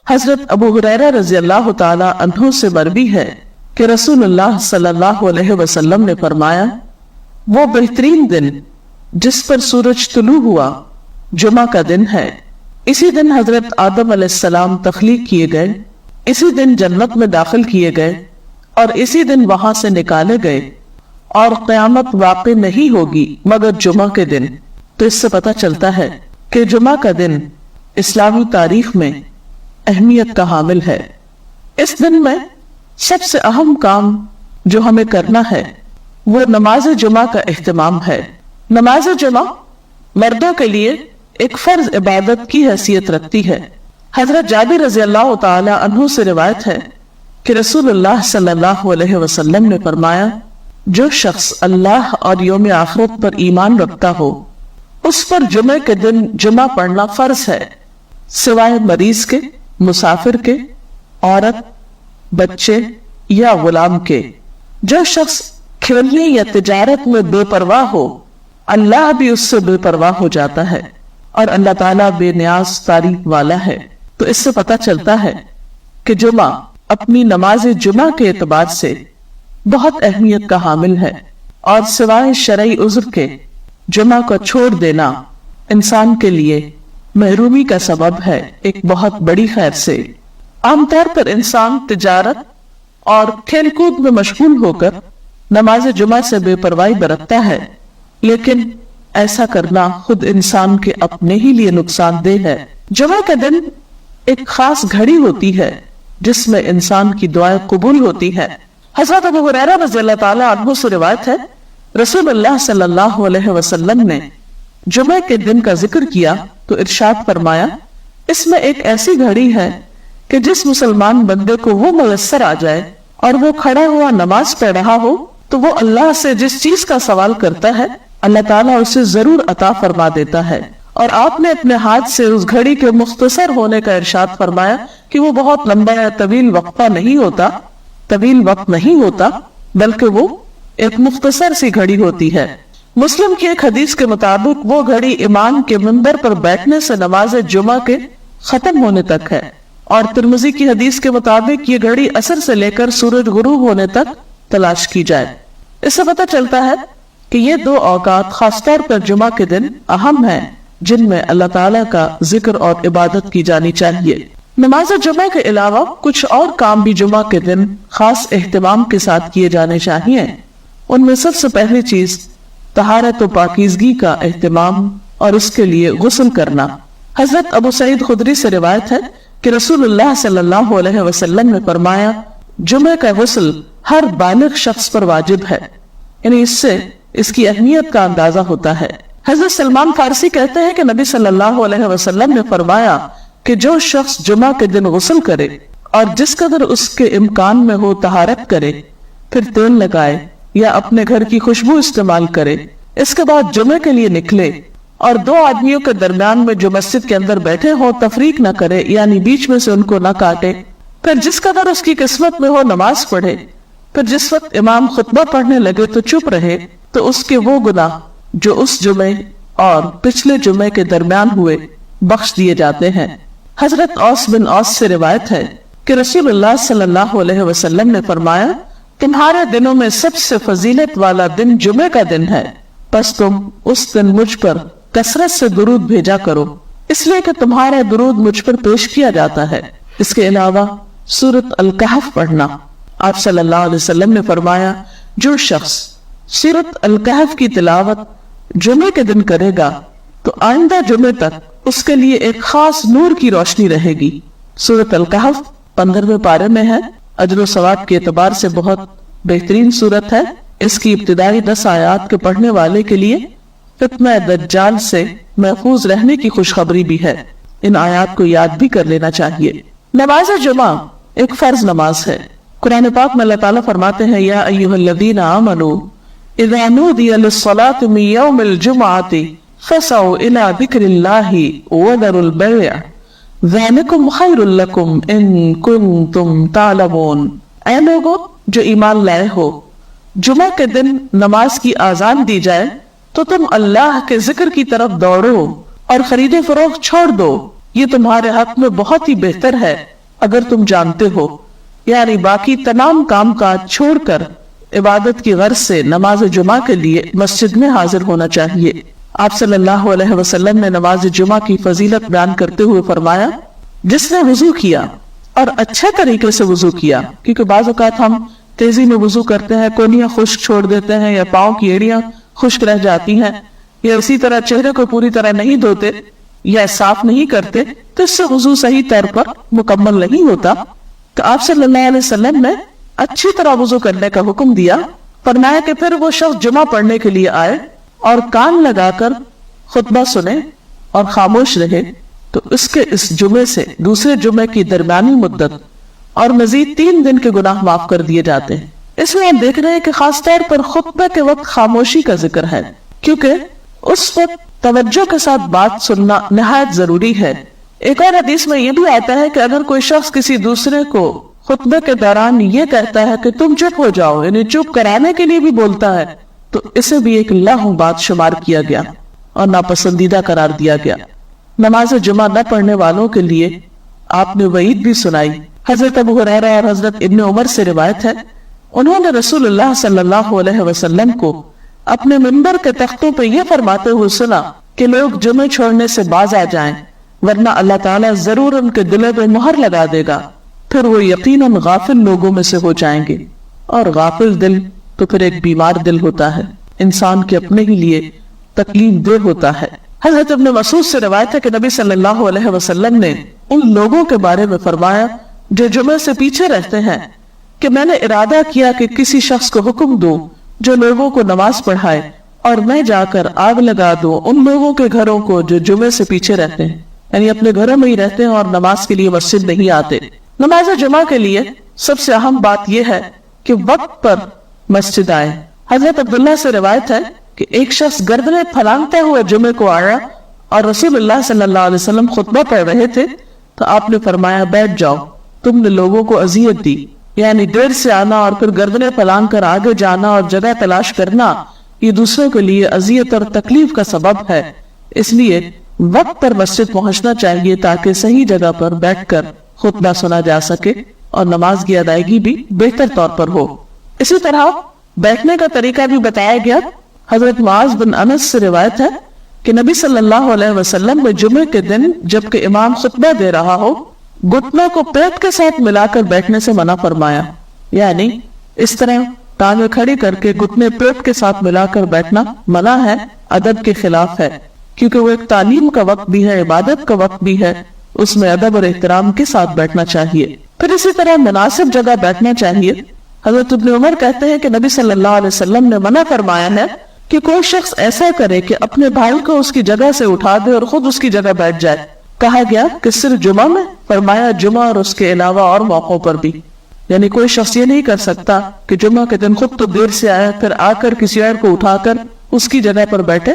حضرت ابو ہریرہ رضی اللہ تعالی عنہ سے مروی ہے کہ رسول اللہ صلی اللہ علیہ وسلم نے فرمایا، وہ بہترین دن جس پر سورج طلوع ہوا جمعہ کا دن ہے۔ اسی دن حضرت آدم علیہ السلام تخلیق کیے گئے، اسی دن جنت میں داخل کیے گئے اور اسی دن وہاں سے نکالے گئے، اور قیامت واقع نہیں ہوگی مگر جمعہ کے دن۔ تو اس سے پتہ چلتا ہے کہ جمعہ کا دن اسلامی تاریخ میں اہمیت کا حامل ہے۔ اس دن میں سب سے اہم کام جو ہمیں کرنا ہے وہ نماز جمعہ کا اہتمام ہے۔ نماز جمعہ مردوں کے لیے ایک فرض عبادت کی حیثیت رکھتی ہے۔ حضرت جابر رضی اللہ تعالی عنہ سے روایت ہے کہ رسول اللہ صلی اللہ علیہ وسلم نے فرمایا، جو شخص اللہ اور یوم آخرت پر ایمان رکھتا ہو اس پر جمعہ کے دن جمعہ پڑھنا فرض ہے، سوائے مریض کے، مسافر کے، عورت، بچے یا غلام کے۔ جو شخص کھیلنے یا تجارت میں بے پرواہ ہو اللہ بھی اس سے بے پرواہ ہو جاتا ہے، اور اللہ تعالیٰ بے نیاز تعریف والا ہے۔ تو اس سے پتہ چلتا ہے کہ جمعہ اپنی نماز جمعہ کے اعتبار سے بہت اہمیت کا حامل ہے، اور سوائے شرعی عذر کے جمعہ کو چھوڑ دینا انسان کے لیے محرومی کا سبب ہے، ایک بہت بڑی خیر سے۔ عام طور پر انسان تجارت اور کھیل کود میں مشغول ہو کر نماز جمعہ سے بے پرواہی برتتا ہے، لیکن ایسا کرنا خود انسان کے اپنے ہی لیے نقصان دہ ہے۔ جمعہ کا دن ایک خاص گھڑی ہوتی ہے جس میں انسان کی دعائیں قبول ہوتی ہے۔ حضرت ابو ہریرہ رضی اللہ تعالی عنہ سے روایت ہے، رسول اللہ صلی اللہ علیہ وسلم نے جمعہ کے دن کا ذکر کیا تو ارشاد فرمایا، اس میں ایک ایسی گھڑی ہے کہ جس مسلمان بندے کو وہ میسر آ جائے اور وہ کھڑا ہوا نماز پڑھ رہا ہو تو وہ اللہ سے جس چیز کا سوال کرتا ہے اللہ تعالیٰ اسے ضرور عطا فرما دیتا ہے۔ اور آپ نے اپنے ہاتھ سے اس گھڑی کے مختصر ہونے کا ارشاد فرمایا کہ وہ بہت لمبا یا طویل وقت نہیں ہوتا بلکہ وہ ایک مختصر سی گھڑی ہوتی ہے۔ مسلم کی ایک حدیث کے مطابق وہ گھڑی امام کے منبر پر بیٹھنے سے نماز جمعہ کے ختم ہونے تک ہے، اور ترمذی کی حدیث کے مطابق یہ گھڑی عصر سے لے کر سورج غروب ہونے تک تلاش کی جائے۔ اس سے پتہ چلتا ہے کہ یہ دو اوقات خاص طور پر جمعہ کے دن اہم ہیں جن میں اللہ تعالیٰ کا ذکر اور عبادت کی جانی چاہیے۔ نماز جمعہ کے علاوہ کچھ اور کام بھی جمعہ کے دن خاص اہتمام کے ساتھ کیے جانے چاہیے۔ ان میں سب سے پہلی چیز طہارت و پاکیزگی کا اہتمام اور اس کے لیے غسل کرنا۔ حضرت ابو سعید خدری سے روایت ہے کہ رسول اللہ صلی اللہ علیہ وسلم نے فرمایا، جمعہ کا غسل ہر بالغ شخص پر واجب ہے، یعنی اس سے اس کی اہمیت کا اندازہ ہوتا ہے۔ حضرت سلمان فارسی کہتے ہیں کہ نبی صلی اللہ علیہ وسلم نے فرمایا کہ جو شخص جمعہ کے دن غسل کرے اور جس قدر اس کے امکان میں ہو طہارت کرے، پھر تیل لگائے یا اپنے گھر کی خوشبو استعمال کرے، اس کے بعد جمعہ کے لیے نکلے اور دو آدمیوں کے درمیان میں جو مسجد کے اندر بیٹھے ہو تفریق نہ کرے، یعنی بیچ میں سے ان کو نہ کاٹے، پھر جس قدر اس کی قسمت میں ہو نماز پڑھے، پھر جس وقت امام خطبہ پڑھنے لگے تو چپ رہے، تو اس کے وہ گناہ جو اس جمعے اور پچھلے جمعے کے درمیان ہوئے بخش دیے جاتے ہیں۔ حضرت اوس بن اوس سے روایت ہے کہ رسول اللہ صلی اللہ علیہ وسلم نے فرمایا، تمہارے دنوں میں سب سے فضیلت والا دن جمعہ کا دن ہے، پس تم اس دن مجھ پر کثرت سے درود بھیجا کرو، اس لیے کہ تمہارا درود مجھ پر پیش کیا جاتا ہے۔ اس کے علاوہ سورۃ الکہف پڑھنا۔ آپ صلی اللہ علیہ وسلم نے فرمایا، جو شخص سورۃ الکہف کی تلاوت جمعے کے دن کرے گا تو آئندہ جمعے تک اس کے لیے ایک خاص نور کی روشنی رہے گی۔ سورۃ الکہف 15ویں پارے میں ہے، اجر و ثواب کے اعتبار سے بہت بہترین سورت ہے۔ اس کی ابتدائی 10 آیات کے پڑھنے والے کے لیے فتنہ دجال سے محفوظ رہنے کی خوشخبری بھی ہے۔ ان آیات کو یاد بھی کر لینا چاہیے۔ نماز جمعہ ایک فرض نماز ہے۔ قرآن پاک میں اللہ تعالیٰ فرماتے ہیں، یا ایھا الذین آمنوا اذا نودی للصلاۃ من یوم الجمعۃ فسعوا الی ذکر اللہ وذروا البیع ذالکم خیر لکم ان کنتم تعلمون۔ اے لوگو جو ایمان لائے ہو، جمعہ کے دن نماز کی اذان دی جائے تو تم اللہ کے ذکر کی طرف دوڑو اور خرید فروخت چھوڑ دو، یہ تمہارے حق میں بہت ہی بہتر ہے اگر تم جانتے ہو، یعنی باقی تمام کام کاج چھوڑ کر عبادت کی غرض سے نماز جمعہ کے لیے مسجد میں حاضر ہونا چاہیے۔ آپ صلی اللہ علیہ وسلم نے نماز جمعہ کی فضیلت بیان کرتے ہوئے فرمایا، جس نے وضو کیا اور اچھے طریقے سے وضو کیا، کیونکہ بعض اوقات ہم تیزی میں وضو کرتے ہیں، کونیاں خشک چھوڑ دیتے ہیں، یا پاؤں کی ایڑیاں خشک رہ جاتی ہیں، یا اسی طرح چہرے کو پوری طرح نہیں دھوتے یا صاف نہیں کرتے، تو اس سے وضو صحیح طور پر مکمل نہیں ہوتا۔ تو آپ صلی اللہ علیہ وسلم نے اچھی طرح وضو کرنے کا حکم دیا، فرمایا کہ پھر وہ شخص جمعہ پڑھنے کے لیے آئے اور کان لگا کر خطبہ سنے اور خاموش رہے، تو اس کے اس جمعے سے دوسرے جمعے کی درمیانی مدت اور مزید 3 دن کے گناہ معاف کر دیے جاتے ہیں۔ اس میں ہم دیکھ رہے ہیں کہ خاص طور پر خطبہ کے وقت خاموشی کا ذکر ہے، کیونکہ اس وقت توجہ کے ساتھ بات سننا نہایت ضروری ہے۔ ایک اور حدیث میں یہ بھی آتا ہے کہ اگر کوئی شخص کسی دوسرے کو خطبے کے دوران یہ کہتا ہے کہ تم چپ ہو جاؤ، یعنی چپ کرانے کے لیے بھی بولتا ہے، تو اسے بھی ایک لغو بات شمار کیا گیا اور ناپسندیدہ قرار دیا گیا۔ نماز جمعہ نہ پڑھنے والوں کے لیے آپ نے وعید بھی سنائی۔ حضرت ابو ہریرہ اور حضرت ابن عمر سے روایت ہے، انہوں نے رسول اللہ صلی اللہ علیہ وسلم کو اپنے منبر کے تختوں پہ یہ فرماتے ہوئے سنا کہ لوگ جمعے چھوڑنے سے باز آ جائیں، ورنہ اللہ تعالیٰ ضرور ان کے دلوں پہ مہر لگا دے گا، پھر وہ یقیناً غافل لوگوں میں سے ہو جائیں گے۔ اور غافل دل تو پھر ایک بیمار دل ہوتا ہے، انسان کے اپنے ہی لیے تکلیف دہ ہوتا ہے۔ حضرت ابن مسعود سے روایت ہے کہ نبی صلی اللہ علیہ وسلم نے ان لوگوں کے بارے میں فرمایا جو جمعے سے پیچھے رہتے ہیں کہ میں نے ارادہ کیا کہ کسی شخص کو حکم دو جو لوگوں کو نماز پڑھائے، اور میں جا کر آگ لگا دوں ان لوگوں کے گھروں کو جو جمعے سے پیچھے رہتے ہیں، یعنی اپنے گھروں میں ہی رہتے ہیں اور نماز کے لیے مسجد نہیں آتے۔ نماز جمعہ کے لیے سب سے اہم بات یہ ہے کہ وقت پر مسجد آئے۔ حضرت عبداللہ سے روایت ہے کہ ایک شخص گردنیں پھلانگتے ہوئے جمعے کو آیا اور رسول اللہ صلی اللہ علیہ وسلم خطبہ پڑھ رہے تھے، تو آپ نے فرمایا بیٹھ جاؤ، تم نے لوگوں کو اذیت دی، یعنی دیر سے آنا اور پھر گردنیں پھلانگ کر آگے جانا اور جگہ تلاش کرنا، یہ دوسروں کے لیے اذیت اور تکلیف کا سبب ہے۔ اس لیے وقت پر مسجد پہنچنا چاہیے تاکہ صحیح جگہ پر بیٹھ کر خطبہ سنا جا سکے اور نماز کی ادائیگی بھی بہتر طور پر ہو۔ اسی طرح بیٹھنے کا طریقہ بھی بتایا گیا۔ حضرت معاذ بن انس سے روایت ہے کہ نبی صلی اللہ علیہ وسلم نے جمعے کے دن جبکہ امام خطبہ دے رہا ہو، گھٹنوں کو پیٹ کے ساتھ ملا کر بیٹھنے سے منع فرمایا، یعنی اس طرح ٹانگیں کھڑی کر کے گھٹنے پیٹ کے ساتھ ملا کر بیٹھنا منع ہے، ادب کے خلاف ہے، کیونکہ وہ ایک تعلیم کا وقت بھی ہے، عبادت کا وقت بھی ہے، اس میں ادب اور احترام کے ساتھ بیٹھنا چاہیے۔ پھر اسی طرح مناسب جگہ بیٹھنا چاہیے۔ حضرت ابن عمر کہتے ہیں کہ نبی صلی اللہ علیہ وسلم نے منع فرمایا ہے کہ کوئی شخص ایسا کرے کہ اپنے بھائی کو اس کی جگہ سے اٹھا دے اور خود اس کی جگہ بیٹھ جائے۔ کہا گیا کہ صرف جمعہ میں؟ فرمایا جمعہ اور اس کے علاوہ اور موقعوں پر بھی، یعنی کوئی شخص یہ نہیں کر سکتا کہ جمعہ کے دن خود تو دیر سے آیا پھر آ کر کسی اور کو اٹھا کر اس کی جگہ پر بیٹھے،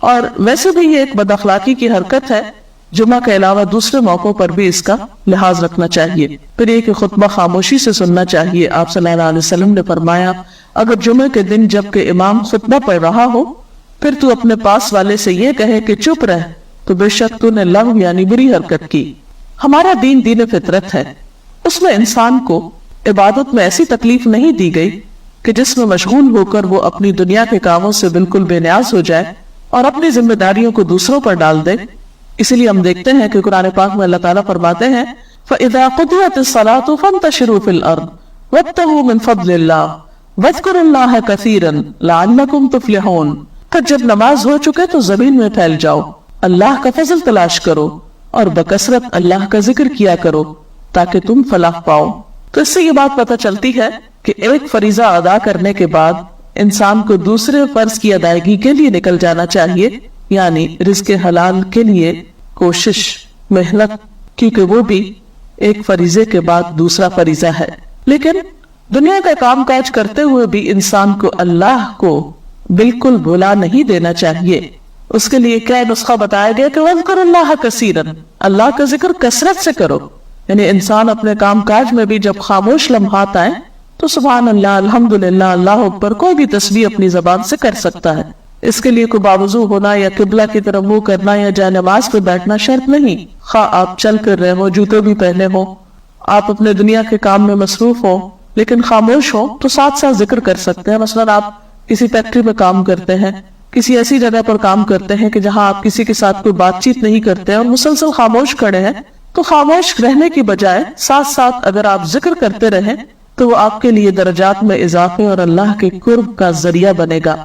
اور ویسے بھی یہ ایک بد اخلاقی کی حرکت ہے۔ جمعہ کے علاوہ دوسرے موقعوں پر بھی اس کا لحاظ رکھنا چاہیے۔ پھر یہ کہ خطبہ خاموشی سے سننا چاہیے۔ آپ صلی اللہ علیہ وسلم نے فرمایا اگر جمعے کے دن جبکہ امام خطبہ پڑھ رہا ہو پھر تو اپنے پاس والے سے یہ کہے کہ چپ رہ، تو بے شک تو نے لغو یعنی بری حرکت کی۔ ہمارا دین دین فطرت ہے، اس میں انسان کو عبادت میں ایسی تکلیف نہیں دی گئی کہ جس میں مشغول ہو کر وہ اپنی دنیا کے کاموں سے بالکل بے نیاز ہو جائے اور اپنی ذمہ داریوں کو دوسروں پر ڈال دے۔ اسی لیے ہم دیکھتے ہیں کہ قرآن پاک میں اللہ تعالیٰ فرماتے ہیں فَإِذَا قُضِيَتِ الصَّلَاةُ فَانْتَشِرُوا فِي الْأَرْضِ وَابْتَغُوا مِنْ فَضْلِ اللَّهِ وَاذْكُرُوا اللَّهَ كَثِيرًا لَعَلَّكُمْ تُفْلِحُونَ۔ پھر جب نماز ہو چکے تو زمین میں پھیل جاؤ، اللہ کا فضل تلاش کرو اور بکثرت اللہ کا ذکر کیا کرو تاکہ تم فلاح پاؤ۔ تو اس سے یہ بات پتہ چلتی ہے کہ ایک فریضہ ادا کرنے کے بعد انسان کو دوسرے فرض کی ادائیگی کے لیے نکل جانا چاہیے، یعنی رزق حلال کے لیے کوشش، محنت، کیونکہ وہ بھی ایک فریضے کے بعد دوسرا فریضہ ہے۔ لیکن دنیا کا کام کاج کرتے ہوئے بھی انسان کو اللہ کو بالکل بھلا نہیں دینا چاہیے۔ اس کے لیے کیا نسخہ بتایا گیا کہ وَاذْكُرُوا اللَّهَ كَثِيرًا، اللہ کا ذکر کثرت سے کرو۔ یعنی انسان اپنے کام کاج میں بھی جب خاموش لمحات آئیں تو سبحان اللہ، الحمدللہ، اللہ اکبر، کوئی بھی تسبیح اپنی زبان سے کر سکتا ہے۔ اس کے لیے کوئی باوضو ہونا یا قبلہ کی طرف منہ کرنا یا جائے نماز پہ بیٹھنا شرط نہیں، خواہ آپ چل کر رہے ہو، جوتے بھی پہنے ہو آپ اپنے دنیا کے کام میں مصروف ہو لیکن خاموش ہو تو ساتھ ساتھ ذکر کر سکتے ہیں. مثلا آپ کسی فیکٹری میں کام کرتے ہیں, کسی ایسی جگہ پر کام کرتے ہیں کہ جہاں آپ کسی کے ساتھ کوئی بات چیت نہیں کرتے اور مسلسل خاموش کھڑے ہیں, تو خاموش رہنے کی بجائے ساتھ ساتھ اگر آپ ذکر کرتے رہیں تو وہ آپ کے لیے درجات میں اضافے اور اللہ کے قرب کا ذریعہ بنے گا.